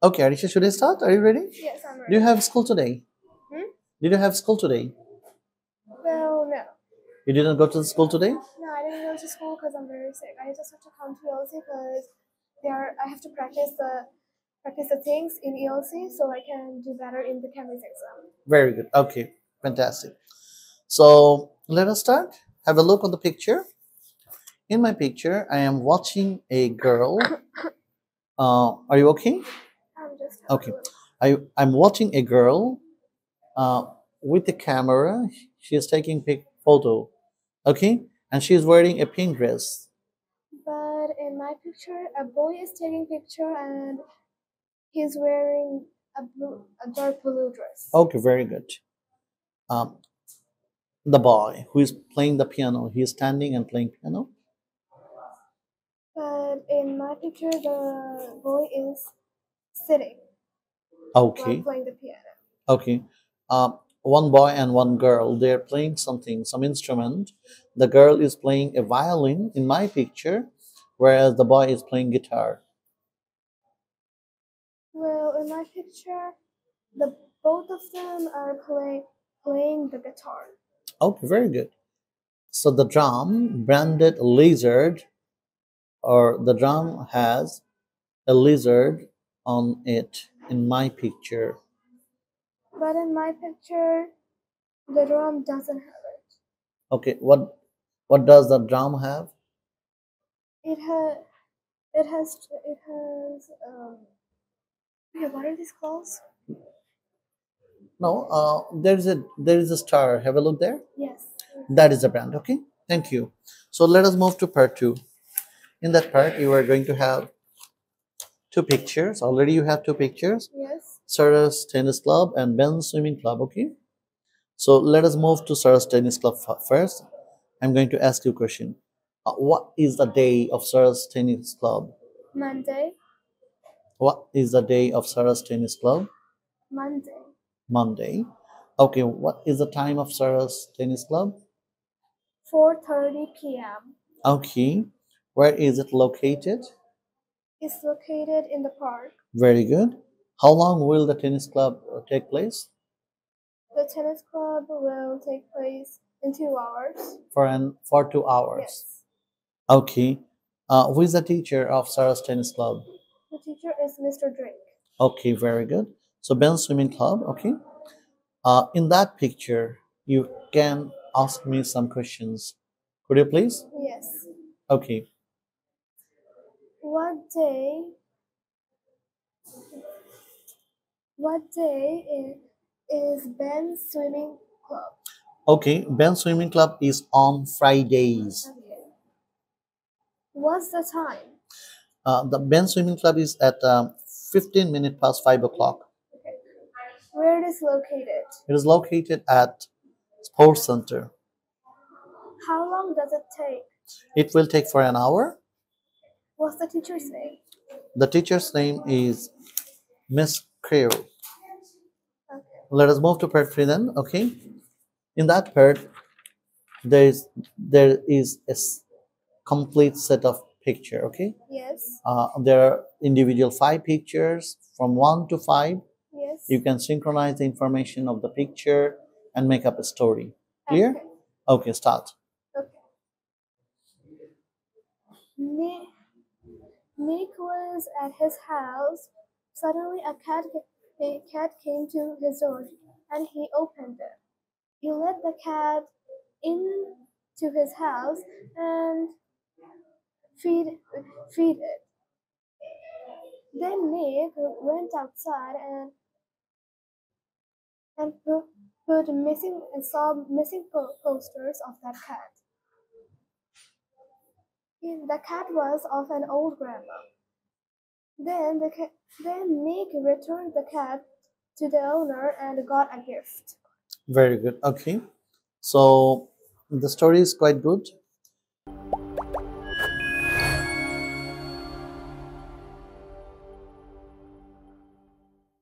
Okay, Arisha, should I start? Are you ready? Yes, I'm Do ready. you have school today? Hmm? Did you have school today? Well, no. You didn't go to the school today? No, I didn't go to school because I'm very sick. I just have to come to ELC because I have to practice the things in ELC so I can do better in the chemistry exam. Very good. Okay, fantastic. So let us start. Have a look on the picture. In my picture, I am watching a girl. Are you okay? I'm just Okay. I'm watching a girl with a camera. She is taking photo. Okay, and she is wearing a pink dress. But in my picture, a boy is taking picture and he's wearing a dark blue dress. Okay, very good. Um, the boy who is playing the piano, he is standing and playing piano. But in my picture, the boy is sitting Okay, while playing the piano. okay. One boy and one girl, they're playing something, some instrument. The girl is playing a violin in my picture, whereas the boy is playing guitar. Well, in my picture, the both of them are playing the guitar. Okay, very good. So the drum branded lizard, or the drum has a lizard on it in my picture. But in my picture, the drum doesn't have it. Okay, what does the drum have? It has yeah, what are these called? No, there is a star. Have a look there. Yes. That is the brand. Okay, thank you. So let us move to part two. In that part, you are going to have two pictures. Already you have two pictures. Yes. Sarah's Tennis Club and Ben's Swimming Club. Okay. So let us move to Sarah's Tennis Club first. I'm going to ask you a question. What is the day of Sarah's Tennis Club? Monday. What is the day of Sarah's Tennis Club? Monday. Monday. Okay. What is the time of Sarah's Tennis Club? 4:30 p.m. Okay. Where is it located? It's located in the park. Very good. How long will the tennis club take place? The tennis club will take place in 2 hours. For 2 hours. Yes. Okay. Who is the teacher of Sarah's tennis club? The teacher is Mr. Drake. Okay, very good. So Ben's swimming club. Okay. In that picture, you can ask me some questions. Could you please? Yes. Okay. What day? What day is Ben's swimming club? Okay. Ben's swimming club is on Fridays. Okay. What's the time? The Ben's swimming club is at 15 minutes past 5 o'clock. Okay. Where it is located? It is located at Sports Center. How long does it take? It will take for an hour. What's the teacher's name? The teacher's name is Miss Creo. Okay. Let us move to part 3 then. Okay. In that part, there is a complete set of picture. Okay. Yes. There are individual 5 pictures from 1 to 5. Yes. You can synchronize the information of the picture and make up a story. Clear? Okay. Okay, start. Okay. Nick was at his house. Suddenly, a cat came to his door, and he opened it. He let the cat into his house and feed it. Then Nick went outside and saw missing posters of that cat. The cat was of an old grandma. Then Nick returned the cat to the owner and got a gift. Very good. Okay. So the story is quite good.